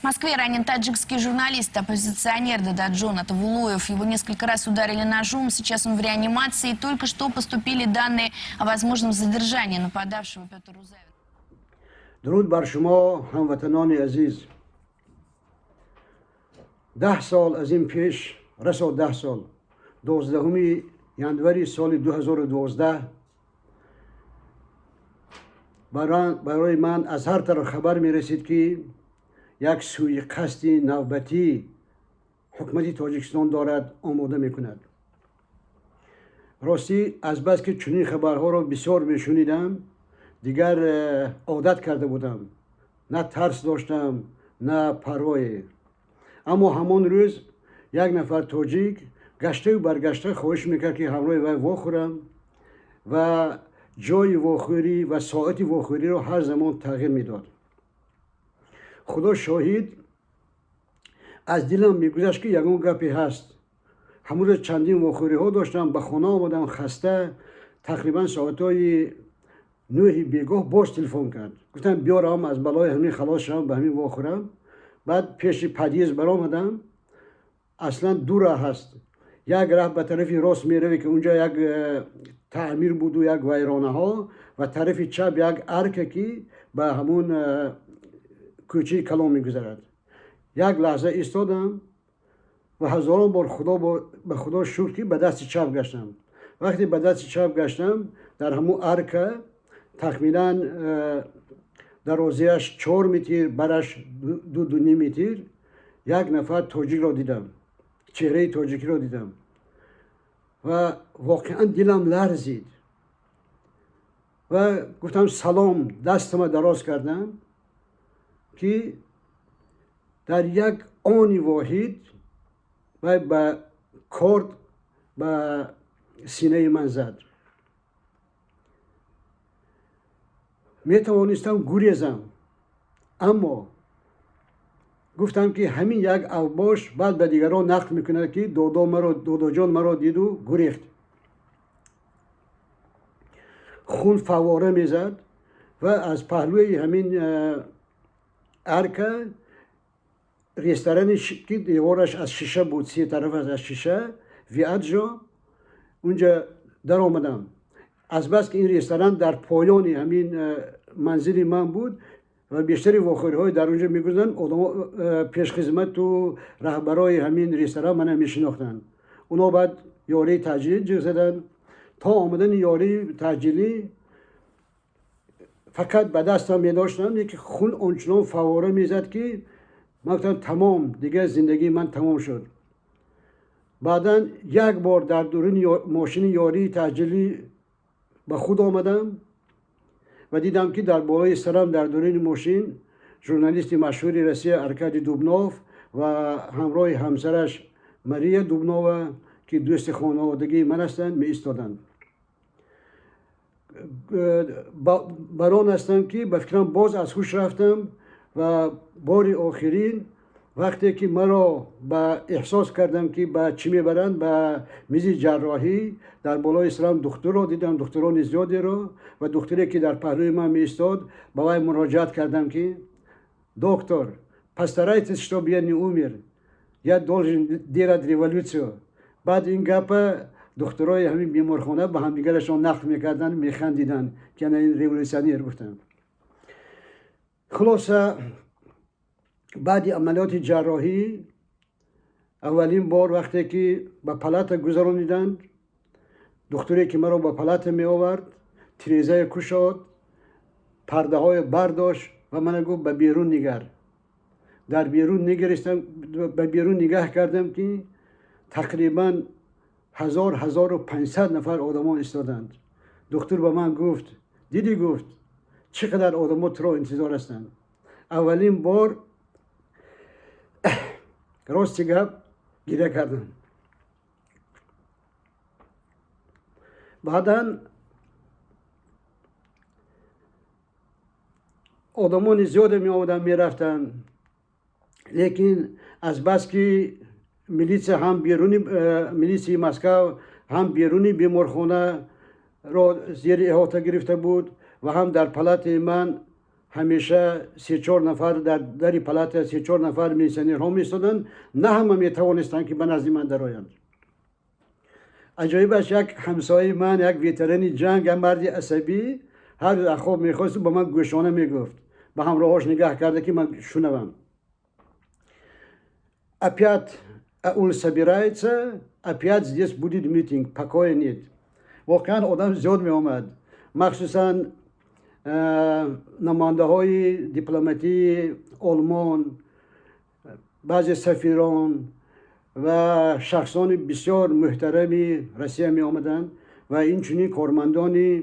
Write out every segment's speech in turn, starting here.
В Москве ранен таджикский журналист, оппозиционер Дададжон Атавулоев. Его несколько раз ударили ножом, сейчас он в реанимации. Только что поступили данные о возможном задержании нападавшего Петра Рузаева. درود بر شما هموطنان عزیز. 10 سال از این پیش رسد 10 سال 12 январь سال 2012 برای من از هر طرف خبر می رسید که یک سوءقصد نوبتی حکومت تاجیکستان دارد آماده می کند. راستی از بس که چنین خبرها را بسیار می شنیدم دیگر عادت کرده بودم، نه ترس داشتم نه پروایی. اما همان روز یک نفر تاجیک گشته و برگشته خواهش میکرد که همراه وی واخورم و جای واخوری و ساعت واخوری را هر زمان تغییر میداد. خدا شاهد از دلم میگذشت که یگان گپی هست. همون روز چندین واخوری ها داشتم، به خانه آمدم خسته. تقریبا ساعتهای 9 بیگاه باز تلفن کرد، گفتم بیارم از بلای همین خلاص شم، به همین واخورم. بعد پیش پدیز برآمدم. اصلا دو راه هست، یک راه به طرف راست میروی که اونجا یک تعمیر بود و یک ویرانه ها، و طرف چپ یک ارک که به همون کوچه کلام میگذرد. یک لحظه ایستادم و هزاران بار به خدا شکر که به دست چپ گشتم. وقتی به دست چپ گشتم در همون ارک تقریبا درازیش 4 متر برش 2.5 متر یک نفر تاجیک را دیدم، چهره تاجیکی را دیدم و واقعا دلم لرزید و گفتم سلام، دستم دراز کردم که در یک آن واحد و به کارد به سینه من زد. می توانستم گریزم، اما گفتم که همین یک اوباش بعد به دیگران نقل میکنه که دادا جان مرا دید و گریخت. خون فواره میزد و از پهلوی همین ارک رستورانی که دیوارش از شیشه بود، 3 طرف از شیشه ویادجا، اونجا در آمدم. از بس که این رستوران در پایان همین منزل من بود و بیشتری واخوری های در اونجا میگذن، پیش خدمت و رهبرای همین رستوران من میشناختن. اونا بعد یاری تجلیل جه زدن. تا آمدن یاری تجلیلی فقط به دستم میداشتن که خون آنچنان فواره میزد که من گفتم تمام، دیگه زندگی من تمام شد. بعدا یک بار در دوران ماشین یاری تجلیلی به خود آمدم و دیدم که در بالای سرم در دوران ماشین ژورنالیست مشهور روسیه ارکادی دوبنوف و همراه همسرش ماریا دوبنووا که دوست خانوادگی من هستند می ایستادند. بران هستم که به فکرم باز از هوش رفتم و بار آخرین وقتی که مرا به احساس کردم که به چی میبرند، به میز جراحی، در بالای سرم دکتر را دیدم، دکتران زیادی را، و دکتری که در پهلوی من می ایستاد با وی مراجعت کردم که دکتر постарайтесь чтобы я не умер, я должен делать революцию. بعد این گپ دکترای همین بیمارخانه به هم دیگرشان نقل میکردن، میخندیدن که نه این ریولوسیونر گفتن. خلاصه بعد عملیات جراحی اولین بار وقتی که به پلات گذراندند، دکتری که مرا به پلات می آورد تریزه کشاد، پرده های برداشت و من گفت به بیرون نگر. در بیرون نگرستم، به بیرون نگاه کردم که تقریبا 1500 نفر آدمان ایستادند. دکتر به من گفت دیدی، گفت چقدر آدما تو را انتظار هستند. اولین بار راستی گپ گیره کردم. بعدا آدمان زیاد می آمدن می رفتن، لیکن از بس که میلیس هم بیرونی میلیس مسکو هم بیرونی بیمارخانه را زیر احاطه گرفته بود و هم در پلات من همیشه 3-4 نفر در پلات 3-4 نفر میلیسیونر ها میستادن، نه همه میتوانستند که به نزد من درآیند. عجایبش یک همسایه من، یک ویترانی جنگ، یک مرد عصبی، هر خواب میخواست به من گوشانه میگفت، به همراهاش نگاه کرده که من شنوم. Опять اول собирается, опять здесь будет митинг, покоя нет. واقعا آدم زیاد می آمد، مخصوصا نماینده های دیپلماتی آلمان، بعضی سفیران و شخصان بسیار محترمی روسیه می آمدند و اینچنین کارمندان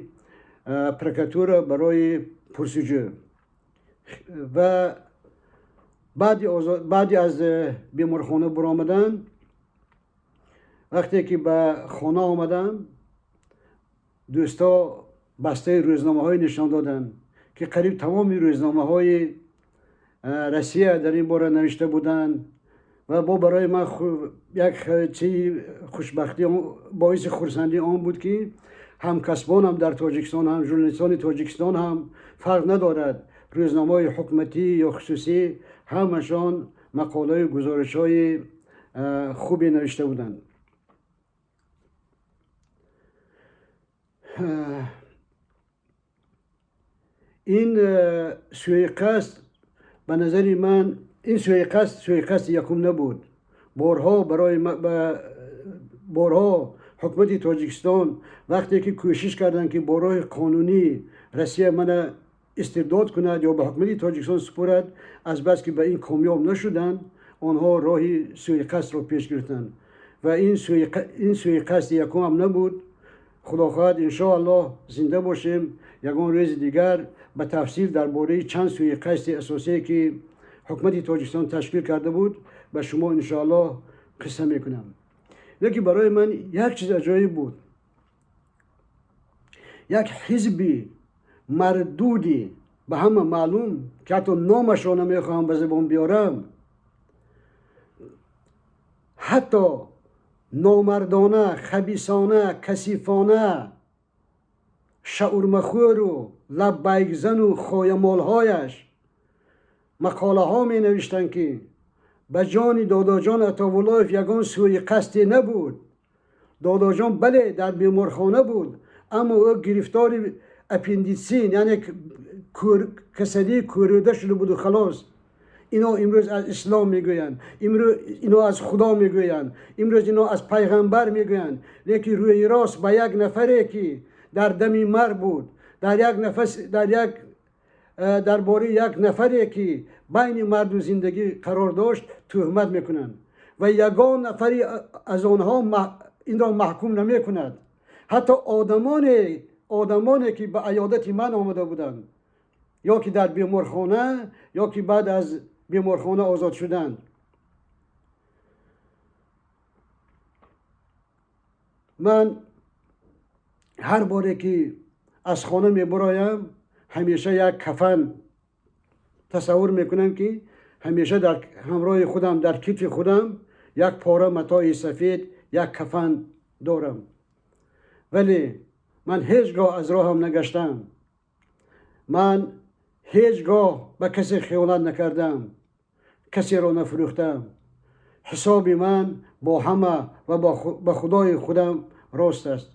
پرکاتور برای پرسجو. و بعدی از بیمارخانه برآمدن، وقتی که به خانه آمدم دوستا بسته روزنامه های نشان دادن که قریب تمام روزنامه های روسیه در این باره نوشته بودند و برای من یک چیز خوشبختی باعث خرسندی آن بود که همکسبانم در تاجیکستان هم ژورنالیستان تاجیکستان هم فرق ندارد، روزنامه های حکومتی یا خصوصی همشان مقاله گزارش های خوبی نوشته بودند. این سوءقصد به نظر من این سوءقصد یکم نبود. بارها حکومت تاجیکستان وقتی که کوشش کردن که با راه قانونی روسیه من استرداد کند یا به حکومت تاجیکستان سپرد، از بس که به این کامیاب نشدن، آنها راه سوءقصد را پیش گرفتند و این سوءقصد یکم هم نبود. خدا خواهد انشاءالله زنده باشیم، یگان روز دیگر به تفصیل درباره چند سوءقصد اساسی که حکومت تاجیکستان تشکیل کرده بود به شما انشاءالله قصه میکنم. لیکن برای من یک چیز عجایب بود، یک حزبی مردودی به همه معلوم که حتی نامش را نمیخواهم به زبان بیارم، حتی نامردانه، خبیثانه، کثیفانه، شعورمخور و لبیک و خایمالهایش مقاله ها می نوشتن که به جان داداجان عطاولایف یگان سوءقصدی نبود. داداجان بله در بیمارخانه بود، اما او گرفتار اپندیسین یعنی کسری کوریده شده بود و خلاص. اینا امروز از اسلام میگویند، اینا از خدا میگویند، امروز اینا از پیغمبر میگویند، لیکن روی راست به یک نفری که در دمی مر بود، درباره یک نفری که بین مرد و زندگی قرار داشت تهمت میکنند و یگان نفری از آنها این را محکوم نمی کند. حتی آدمانی که به عیادت من آمده بودند یا که در بیمارخانه یا که بعد از بیمارخانه آزاد شدند. من هر باره که از خانه می برایم همیشه یک کفن تصور میکنم که همیشه در همراه خودم در کیف خودم یک پاره متاع سفید، یک کفن دارم. ولی من هیچگاه از راهم نگشتم، من هیچگاه به کسی خیانت نکردم، کسی را نفروختم. حساب من با همه و با خدای خودم راست است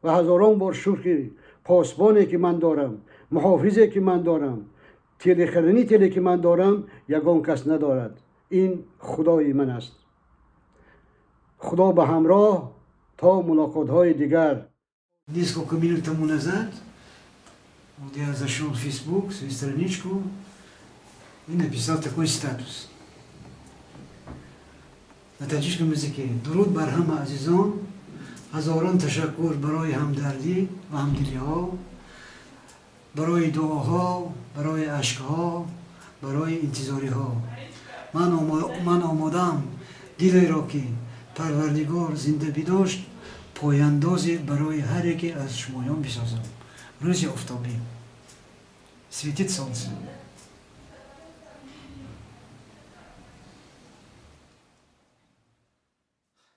و هزاران بار شکر پاسبانی که من دارم، محافظی که من دارم، تیلی که من دارم یگان کس ندارد، این خدای من است. خدا به همراه تا ملاقات های دیگر. Несколько минут тому назад вот я зашел в Facebook, свою страничку, и написал такой статус на таджикском языке. درود بر همه عزیزان، هزاران تشکر برای همدردی و همدلی ها، برای دعاها، برای اشکها، برای انتظاری ها. من آمادم دلی را که پروردگار زنده بداشت پایاندازی برای هر یکی از شمایان بسازم. روز آفتابی، سویتید سالسه.